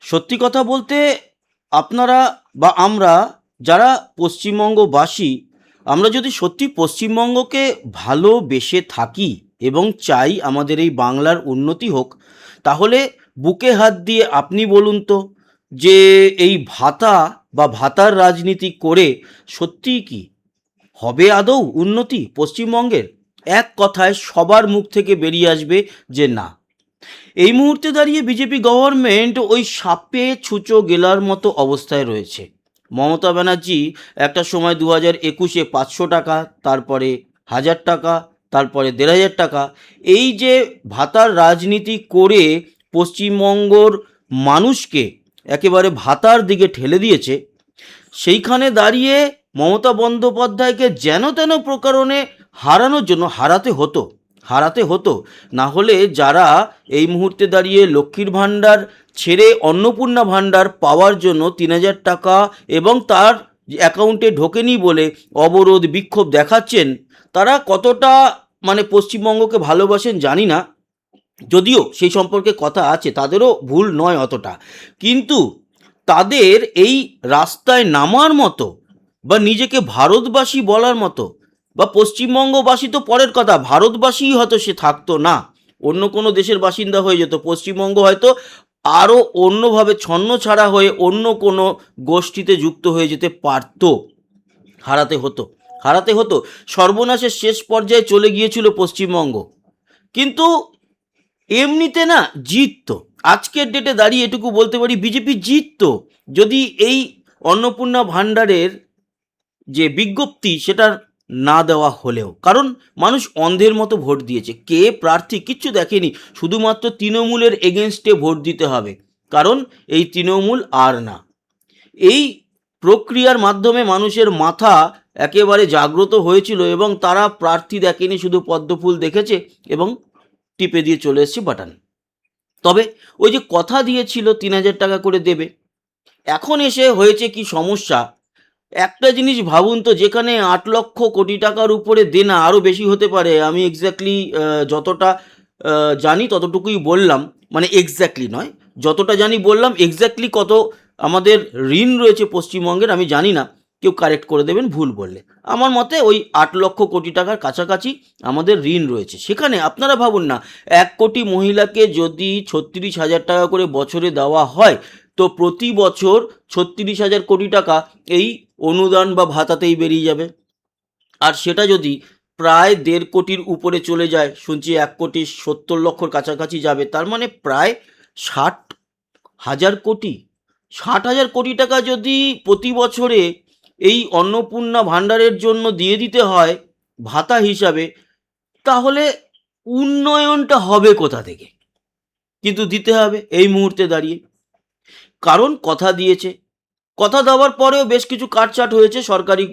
সত্যি কথা বলতে আপনারা বা আমরা যারা পশ্চিমবঙ্গবাসী, আমরা যদি সত্যি পশ্চিমবঙ্গকে ভালোবেসে থাকি এবং চাই আমাদের এই বাংলার উন্নতি হোক, তাহলে বুকে হাত দিয়ে আপনি বলুন তো যে এই ভাতা বা ভাতার রাজনীতি করে সত্যিই কি হবে আদৌ উন্নতি পশ্চিমবঙ্গের? এক কথায় সবার মুখ থেকে বেরিয়ে আসবে যে না। এই মুহূর্তে দাঁড়িয়ে বিজেপি গভর্নমেন্ট ওই সাপে ছুঁচো গেলার মতো অবস্থায় রয়েছে। মমতা ব্যানার্জি একটা সময় 2021-এ 500 টাকা, তারপরে 1000 টাকা, তারপরে 1500 টাকা, এই যে ভাতার রাজনীতি করে পশ্চিমবঙ্গর মানুষকে একেবারে ভাতার দিকে ঠেলে দিয়েছে। সেইখানে দাঁড়িয়ে মমতা বন্দ্যোপাধ্যায়কে যেন তেন প্রকারণে হারানোর জন্য হারাতে হতো। না হলে যারা এই মুহূর্তে দাঁড়িয়ে লক্ষ্মীর ভাণ্ডার ছেড়ে অন্নপূর্ণা ভাণ্ডার পাওয়ার জন্য 3000 টাকা এবং তার অ্যাকাউন্টে ঢোকেনি বলে অবরোধ বিক্ষোভ দেখাচ্ছেন, তারা কতটা মানে পশ্চিমবঙ্গকে ভালোবাসেন জানি না। যদিও সেই সম্পর্কে কথা আছে, তাদেরও ভুল নয় অতটা, কিন্তু তাদের এই রাস্তায় নামার মতো বা নিজেকে ভারতবাসী বলার মতো বা পশ্চিমবঙ্গবাসী তো পরের কথা, ভারতবাসীই হয়তো সে থাকতো না, অন্য কোনো দেশের বাসিন্দা হয়ে যেত, পশ্চিমবঙ্গ হয়তো আরও অন্যভাবে ছন্ন ছাড়া হয়ে অন্য কোনো গোষ্ঠীতে যুক্ত হয়ে যেতে পারতো। হারাতে হতো। সর্বনাশের শেষ পর্যায়ে চলে গিয়েছিল পশ্চিমবঙ্গ, কিন্তু এমনিতে না জিততো। আজকের ডেটে দাঁড়িয়ে এটুকু বলতে পারি বিজেপি জিততো যদি এই অন্নপূর্ণা ভাণ্ডারের যে বিজ্ঞপ্তি সেটা না দেওয়া হলেও, কারণ মানুষ অন্ধের মতো ভোট দিয়েছে, কে প্রার্থী কিচ্ছু দেখেনি, শুধুমাত্র তৃণমূলের এগেনস্টে ভোট দিতে হবে, কারণ এই তৃণমূল আর না। এই প্রক্রিয়ার মাধ্যমে মানুষের মাথা একেবারে জাগ্রত হয়েছিল এবং তারা প্রার্থী দেখেনি, শুধু পদ্মফুল দেখেছে এবং টিপে দিয়ে চলে এসেছে বাটন। তবে ওই যে কথা দিয়েছিল 3000 টাকা করে দেবে, এখন এসে হয়েছে কি সমস্যা। একটা জিনিস ভাবুন তো, যেখানে 8 লক্ষ কোটি টাকার উপরে দেনা, আরও বেশি হতে পারে, আমি এক্স্যাক্টলি যতটা জানি ততটুকুই বললাম, মানে এক্স্যাক্টলি নয়, যতটা জানি বললাম, এক্স্যাক্টলি কত আমাদের ঋণ রয়েছে পশ্চিমবঙ্গের আমি জানি না, কেউ কারেক্ট করে দেবেন ভুল বললে। আমার মতে ওই 8 লক্ষ কোটি টাকার কাছাকাছি আমাদের ঋণ রয়েছে। সেখানে আপনারা ভাবুন না, 1 কোটি মহিলাকে যদি 36,000 টাকা করে বছরে দেওয়া হয়, তো প্রতি বছর 36,000 কোটি টাকা এই অনুদান বা ভাতাতেই বেরিয়ে যাবে। আর সেটা যদি প্রায় 1.5 কোটির উপরে চলে যায়, শুনছি 1,70,00,000 কাছাকাছি যাবে, তার মানে প্রায় 60,000 কোটি। 60,000 কোটি টাকা যদি প্রতি বছরে এই অন্নপূর্ণা ভাণ্ডারের জন্য দিয়ে দিতে হয় ভাতা হিসাবে, তাহলে উন্নয়নটা হবে কোথা থেকে? কিন্তু দিতে হবে এই মুহূর্তে দাঁড়িয়ে, কারণ কথা দিয়েছে। কথা দেওয়ার পরেও বেশ কিছু কাটছাঁট হয়েছে। সরকারি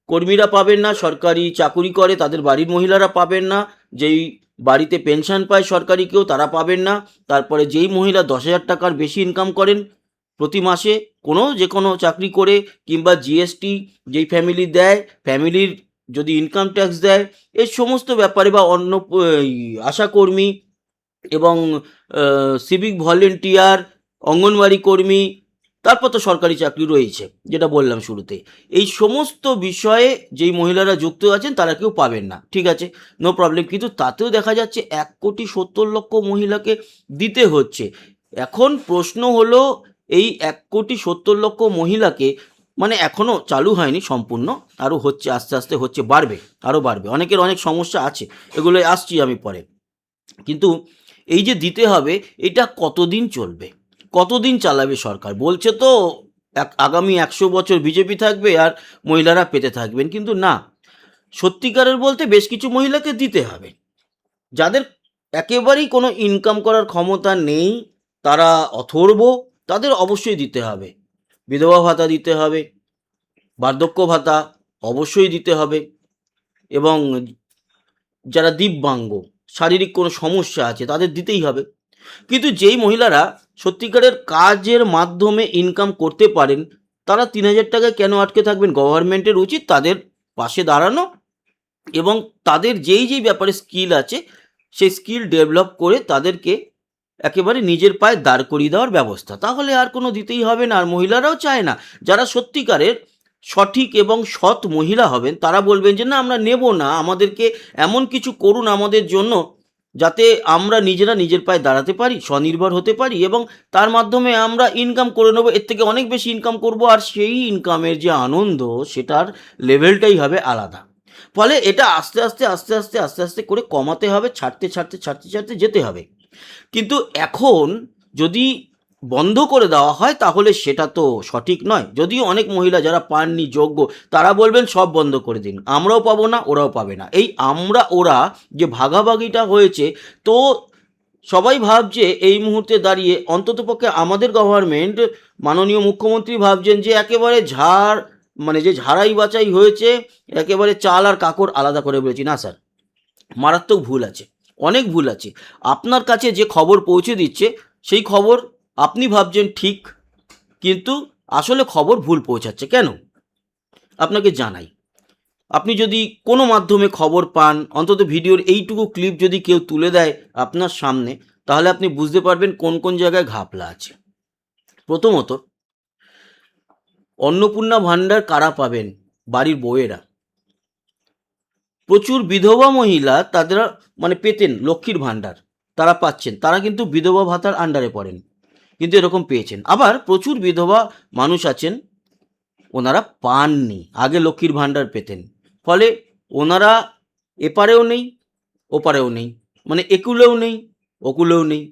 কর্মীরা পাবেন না, সরকারি চাকুরি করে তাদের বাড়ির মহিলারা পাবেন না, যেই বাড়িতে পেনশন পায় সরকারি কেউ তারা পাবেন না, তারপরে যেই মহিলা 10,000 টাকার বেশি ইনকাম করেন প্রতি মাসে, যে কোনো চাকরি করে, কিংবা জিএসটি যেই ফ্যামিলি দেয়, ফ্যামিলির যদি ইনকাম ট্যাক্স দেয়, এই সমস্ত ব্যাপারে, বা অন্য আশাকর্মী এবং সিভিক ভলেন্টিয়ার, অঙ্গনওয়াড়ি কর্মী, তারপর তো সরকারি চাকরি রয়েছে যেটা বললাম শুরুতে, এই সমস্ত বিষয়ে যেই মহিলারা যুক্ত আছেন তারা কেউ পাবেন না, ঠিক আছে, নো প্রবলেম, কিন্তু তাতেও দেখা যাচ্ছে 1,70,00,000 মহিলাকে দিতে হচ্ছে। এখন প্রশ্ন হলো, এই 1,70,00,000 মহিলাকে, মানে এখনও চালু হয়নি সম্পূর্ণ, আরও হচ্ছে, আস্তে আস্তে হচ্ছে, বাড়বে, আরও বাড়বে, অনেকের অনেক সমস্যা আছে, এগুলো আসছি আমি পরে, কিন্তু এই যে দিতে হবে, এটা কতদিন চলবে, কতদিন চালাবে সরকার? বলছে তো আগামী 100 বছর বিজেপি থাকবে আর মহিলারা পেতে থাকবেন, কিন্তু না, সত্যিকারের বলতে বেশ কিছু মহিলাকে দিতে হবে, যাদের একেবারেই কোনো ইনকাম করার ক্ষমতা নেই, তারা অথর্ব, তাদের অবশ্যই দিতে হবে। বিধবা ভাতা দিতে হবে, বার্ধক্য ভাতা অবশ্যই দিতে হবে, এবং যারা দিব্যাঙ্গ, শারীরিক কোনো সমস্যা আছে, তাদের দিতেই হবে। কিন্তু যেই মহিলারা সত্যিকারের কাজের মাধ্যমে ইনকাম করতে পারেন, তারা 3,000 টাকায় কেন আটকে থাকবেন? গভর্নমেন্টের উচিত তাদের পাশে দাঁড়ানো এবং তাদের যেই ব্যাপারে স্কিল আছে সেই স্কিল ডেভেলপ করে তাদেরকে একেবারে নিজের পায়ে দাঁড় করিয়ে দেওয়ার ব্যবস্থা, তাহলে আর কোনো দিতেই হবে না। আর মহিলারাও চায় না, যারা সত্যিকারের সঠিক এবং সৎ মহিলা হবেন তারা বলবেন যে না আমরা নেব না, আমাদেরকে এমন কিছু করুন আমাদের জন্য যাতে আমরা নিজেরা নিজের পায়ে দাঁড়াতে পারি, স্বনির্ভর হতে পারি এবং তার মাধ্যমে আমরা ইনকাম করে নেবো, এর থেকে অনেক বেশি ইনকাম করব, আর সেই ইনকামের যে আনন্দ সেটার লেভেলটাই হবে আলাদা। ফলে এটা আস্তে আস্তে আস্তে আস্তে আস্তে আস্তে করে কমাতে হবে, ছাড়তে ছাড়তে ছাড়তে ছাড়তে যেতে হবে। কিন্তু এখন যদি বন্ধ করে দেওয়া হয় তাহলে সেটা তো সঠিক নয়। যদিও অনেক মহিলা যারা পাননি যোগ্য তারা বলবেন সব বন্ধ করে দিন, আমরাও পাবো না ওরাও পাবে না। এই আমরা ওরা যে ভাগাভাগিটা হয়েছে, তো সবাই ভাবছে এই মুহূর্তে দাঁড়িয়ে, অন্ততপক্ষে আমাদের গভর্নমেন্ট, মাননীয় মুখ্যমন্ত্রী ভাবছেন যে একেবারে ঝাড় মানে যে ঝাড়াই বাছাই হয়েছে, একেবারে চাল আর কাকড় আলাদা করে বলেছি। না স্যার, মারাত্মক ভুল আছে, অনেক ভুল আছে। আপনার কাছে যে খবর পৌঁছে দিচ্ছে সেই খবর আপনি ভাবছেন ঠিক, কিন্তু আসলে খবর ভুল পৌঁছাচ্ছে। কেন আপনাকে জানাই, আপনি যদি কোনো মাধ্যমে খবর পান, অন্তত ভিডিওর এইটুকু ক্লিপ যদি কেউ তুলে দেয় আপনার সামনে, তাহলে আপনি বুঝতে পারবেন কোন কোন জায়গায় ঘাপলা আছে। প্রথমত, অন্নপূর্ণা ভাণ্ডার কারা পাবেন? বাড়ির বউয়েরা। প্রচুর বিধবা মহিলা তাদের মানে পেতেন লক্ষ্মীর ভাণ্ডার, তারা পাচ্ছেন, তারা কিন্তু বিধবা ভাতার আন্ডারে পড়েন, কিন্তু এরকম পেয়েছেন। আবার প্রচুর বিধবা মানুষ আছেন, ওনারা পাননি, আগে লক্ষ্মীর ভাণ্ডার পেতেন, ফলে ওনারা এপারেও নেই ওপারেও নেই, মানে একুলেও নেই ওকুলেও নেই,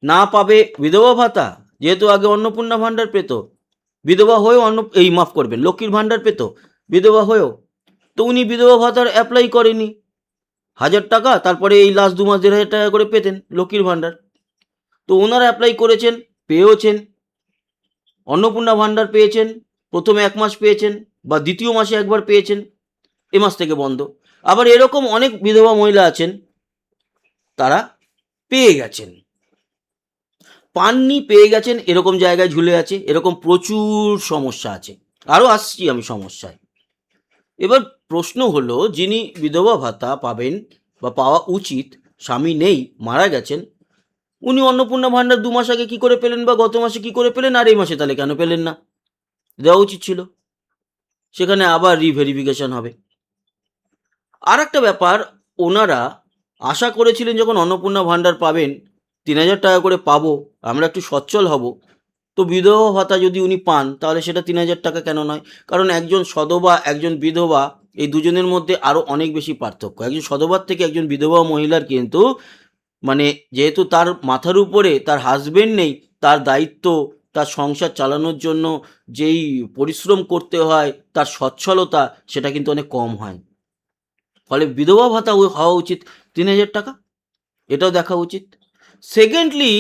না পাবে বিধবা ভাতা, যেহেতু আগে অন্নপূর্ণা ভাণ্ডার পেত, বিধবা হয়েও মাফ করবেন, লক্ষ্মীর ভাণ্ডার পেত বিধবা হয়েও, তো উনি বিধবা ভাতার অ্যাপ্লাই করেনি, 1000 টাকা, তারপরে এই লাস্ট 2 মাস 1500 টাকা করে পেতেন লক্ষ্মীর ভাণ্ডার, তো ওনারা অ্যাপ্লাই করেছেন, পেয়েওছেন, অন্নপূর্ণা ভাণ্ডার পেয়েছেন, প্রথমে 1 মাস পেয়েছেন বা দ্বিতীয় মাসে একবার পেয়েছেন, এ মাস থেকে বন্ধ। আবার এরকম অনেক বিধবা মহিলা আছেন, তারা পেয়ে গেছেন, পাননি পেয়ে গেছেন, এরকম জায়গায় ঝুলে আছে, এরকম প্রচুর সমস্যা আছে। আরও আসছি আমি সমস্যায়। এবার প্রশ্ন হলো, যিনি বিধবা ভাতা পাবেন বা পাওয়া উচিত, স্বামী নেই মারা গেছেন, উনি অন্নপূর্ণা ভাণ্ডার 2 মাস আগে কী করে পেলেন বা গত মাসে কী করে পেলেন, আর এই মাসে তাহলে কেন পেলেন না? দেওয়া উচিত ছিল, সেখানে আবার রিভেরিফিকেশন হবে। আর একটা ব্যাপার, ওনারা আশা করেছিলেন যখন অন্নপূর্ণা ভাণ্ডার পাবেন, 3000 টাকা করে পাবো, আমরা একটু সচ্ছল হব, তো বিধবা ভাতা যদি উনি পান তাহলে সেটা 3000 টাকা কেন নয়? কারণ একজন সধবা একজন বিধবা, এই দুজনের মধ্যে আরও অনেক বেশি পার্থক্য। একজন সধবার থেকে একজন বিধবা মহিলার কিন্তু মানে, যেহেতু তার মাথার উপরে তার হাজবেন্ড নেই, তার দায়িত্ব, তার সংসার চালানোর জন্য যেই পরিশ্রম করতে হয়, তার সচ্ছলতা সেটা কিন্তু অনেক কম হয়। ফলে বিধবা ভাতা হওয়া উচিত 3000 টাকা, এটাও দেখা উচিত। সেকেন্ডলি,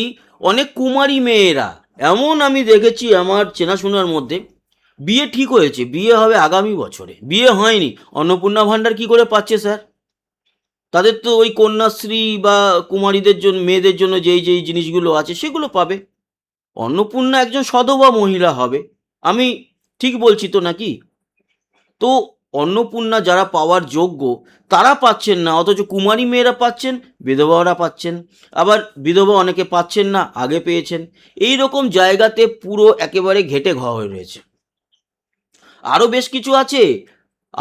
অনেক কুমারী মেয়েরা, এমন আমি দেখেছি আমার চেনাশোনার মধ্যে, বিয়ে ঠিক হয়েছে, বিয়ে হবে আগামী বছরে, বিয়ে হয়নি, অন্নপূর্ণা ভাণ্ডার কি করে পাচ্ছে স্যার? তাদের তো ওই কন্যাশ্রী বা কুমারীদের জন্য, মেয়েদের জন্য যেই যেই জিনিসগুলো আছে সেগুলো পাবে। অন্নপূর্ণা একজন সধবা মহিলা হবে, আমি ঠিক বলছি তো নাকি? তো অন্নপূর্ণা যারা পাওয়ার যোগ্য তারা পাচ্ছেন না, অথচ কুমারী মেয়েরা পাচ্ছেন, বিধবারা পাচ্ছেন, আবার বিধবা অনেকে পাচ্ছেন না, আগে পেয়েছেন। এই রকম জায়গাতে পুরো একেবারে ঘেটে ঘ হয়ে রয়েছে। আরও বেশ কিছু আছে,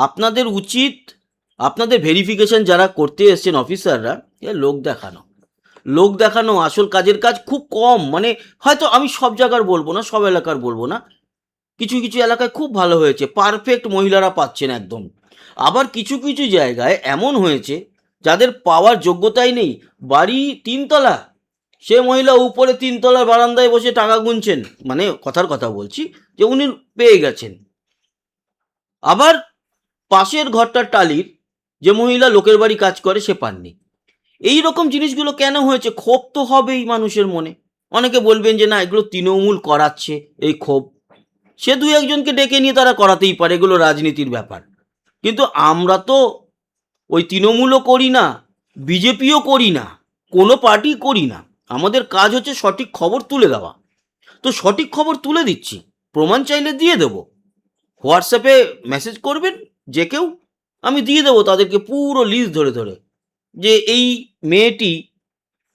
আপনাদের উচিত, আপনাদের ভেরিফিকেশন যারা করতে এসছেন অফিসাররা, এ লোক দেখানো, লোক দেখানো, আসল কাজের কাজ খুব কম। মানে হয়তো আমি সব জায়গার বলবো না, সব এলাকার বলবো না, কিছু কিছু এলাকায় খুব ভালো হয়েছে, পারফেক্ট মহিলারা পাচ্ছেন একদম। আবার কিছু কিছু জায়গায় এমন হয়েছে যাদের পাওয়ার যোগ্যতাই নেই, বাড়ি 3 তলা, সে মহিলা উপরে 3 তলার বারান্দায় বসে টাকা গুনছেন, মানে কথার কথা বলছি, যে উনি পেয়ে গেছেন। আবার পাশের ঘরটার টালির যে মহিলা লোকের বাড়ি কাজ করে সে পাননি। এই রকম জিনিসগুলো কেন হয়েছে? ক্ষোভ তো হবেই মানুষের মনে। অনেকে বলবেন যে না, এগুলো তৃণমূল করাচ্ছে, এই ক্ষোভ, সে 2-1জনকে ডেকে নিয়ে তারা করাতেই পারে, এগুলো রাজনীতির ব্যাপার। কিন্তু আমরা তো ওই তৃণমূলও করি না, বিজেপিও করি না, কোনো পার্টি করি না, আমাদের কাজ হচ্ছে সঠিক খবর তুলে দেওয়া। তো সঠিক খবর তুলে দিচ্ছি, প্রমাণ চাইলে দিয়ে দেবো, হোয়াটসঅ্যাপে মেসেজ করবেন যে কেউ, আমি দিয়ে দেবো তাদেরকে পুরো লিস্ট ধরে ধরে, যে এই মেয়েটি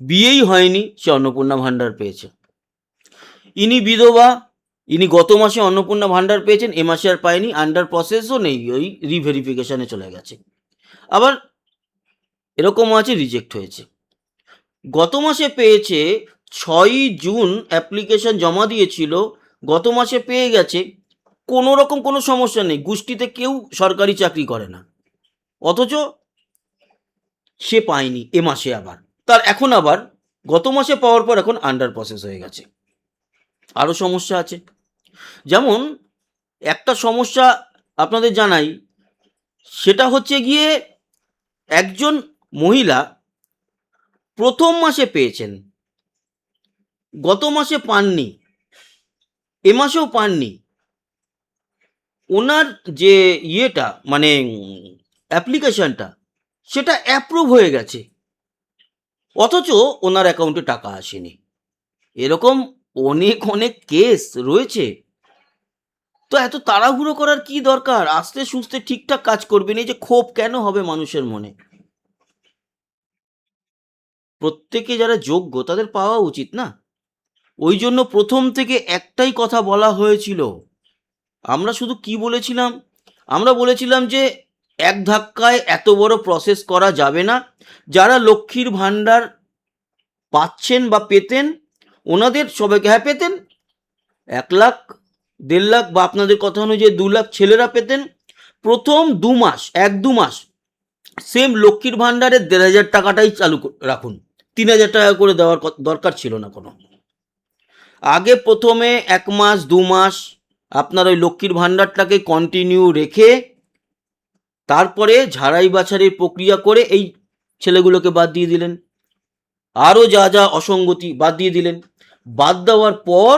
বিয়েই হয়নি, সে অন্নপূর্ণা ভাণ্ডার পেয়েছে। ইনি বিধবা, ইনি গত মাসে অন্নপূর্ণা ভাণ্ডার পেয়েছেন, এ মাসে আর পায়নি, আন্ডার প্রসেসও নেই, ওই রিভেরিফিকেশনে চলে গেছে। আবার এরকমও আছে রিজেক্ট হয়েছে। গত মাসে পেয়েছে, 6ই জুন অ্যাপ্লিকেশন জমা দিয়েছিল, গত মাসে পেয়ে গেছে, কোনো রকম কোনো সমস্যা নেই, গোষ্ঠীতে কেউ সরকারি চাকরি করে না, অথচ সে পায়নি এ মাসে। আবার তার এখন আবার গত মাসে পাওয়ার পর এখন আন্ডার প্রসেস হয়ে গেছে। আরও সমস্যা আছে, যেমন একটা সমস্যা আপনাদের জানাই, সেটা হচ্ছে গিয়ে একজন মহিলা প্রথম মাসে পেয়েছেন, গত মাসে পাননি, এ মাসেও পাননি। ওনার যে ইয়েটা মানে অ্যাপ্লিকেশনটা, সেটা অ্যাপ্রুভ হয়ে গেছে, অথচ ওনার অ্যাকাউন্টে টাকা আসেনি। এরকম অনেক অনেক কেস রয়েছে। তো এত তাড়াহুড়ো করার কি দরকার? আস্তে সুস্তে ঠিকঠাক কাজ করবেন। এই যে ক্ষোভ কেন হবে মানুষের মনে? প্রত্যেকে যারা যোগ্য তাদের পাওয়া উচিত না? ওই জন্য প্রথম থেকে একটাই কথা বলা হয়েছিল। আমরা শুধু কি বলেছিলাম? আমরা বলেছিলাম যে এক ধাক্কায় এত বড় প্রসেস করা যাবে না। যারা লক্ষ্মীর ভাণ্ডার পাচ্ছেন বা পেতেন, ওনাদের সবাইকে, হ্যাঁ পেতেন, 1 লাখ, 1.5 লাখ বা আপনাদের কথা অনুযায়ী 2 লাখ ছেলেরা পেতেন। প্রথম 2 মাস, 1-2 মাস সেম লক্ষ্মীর ভাণ্ডারের 1,500 টাকাটাই চালু রাখুন। 3,000 টাকা করে দেওয়ার দরকার ছিল না কোনো। আগে প্রথমে 1 মাস 2 মাস আপনার ওই লক্ষ্মীর ভাণ্ডারটাকে কন্টিনিউ রেখে তারপরে ঝাড়াই বাছাইয়ের প্রক্রিয়া করে এই ছেলেগুলোকে বাদ দিয়ে দিলেন। আরও যা যা অসঙ্গতি বাদ দিয়ে দিলেন। বাদ দেওয়ার পর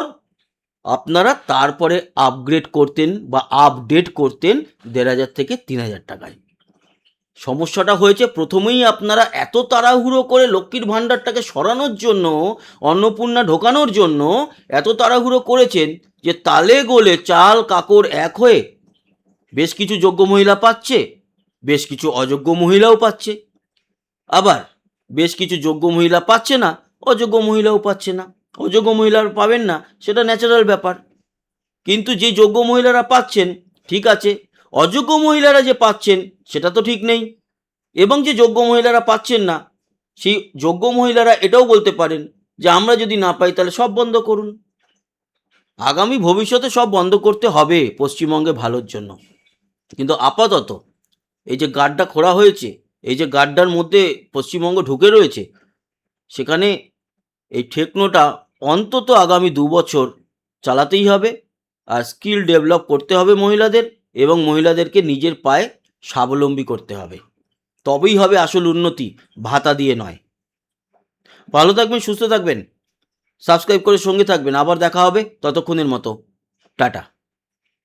আপনারা তারপরে আপগ্রেড করতেন বা আপডেট করতেন 1,500 থেকে 3,000 টাকায়। সমস্যাটা হয়েছে প্রথমেই আপনারা এত তাড়াহুড়ো করে লক্ষ্মীর ভাণ্ডারটাকে সরানোর জন্য, অন্নপূর্ণা ঢোকানোর জন্য এত তাড়াহুড়ো করেছেন যে তালে গোলে চাল কাকড় এক হয়ে বেশ কিছু যোগ্য মহিলা পাচ্ছে, বেশ কিছু অযোগ্য মহিলাও পাচ্ছে, আবার বেশ কিছু যোগ্য মহিলা পাচ্ছে না, অযোগ্য মহিলাও পাচ্ছে না। অযোগ্য মহিলার পাবেন না, সেটা ন্যাচারাল ব্যাপার। কিন্তু যে যোগ্য মহিলারা পাচ্ছেন ঠিক আছে, অযোগ্য মহিলারা যে পাচ্ছেন সেটা তো ঠিক নেই। এবং যে যোগ্য মহিলারা পাচ্ছেন না, সেই যোগ্য মহিলারা এটাও বলতে পারেন যে আমরা যদি না পাই তাহলে সব বন্ধ করুন। আগামী ভবিষ্যতে সব বন্ধ করতে হবে পশ্চিমবঙ্গে ভালোর জন্য। কিন্তু আপাতত এই যে গাড্ডা খোঁড়া হয়েছে, এই যে গাড্ডার মধ্যে পশ্চিমবঙ্গ ঢুকে রয়েছে, সেখানে এই টেকনোটা অন্তত আগামী 2 বছর চালাতেই হবে। আর স্কিল ডেভেলপ করতে হবে মহিলাদের, এবং মহিলাদেরকে নিজের পায়ে স্বাবলম্বী করতে হবে। তবেই হবে আসল উন্নতি, ভাতা দিয়ে নয়। ভালো থাকবেন, সুস্থ থাকবেন, সাবস্ক্রাইব করে সঙ্গে থাকবেন। আবার দেখা হবে, ততক্ষণের মতো টাটা।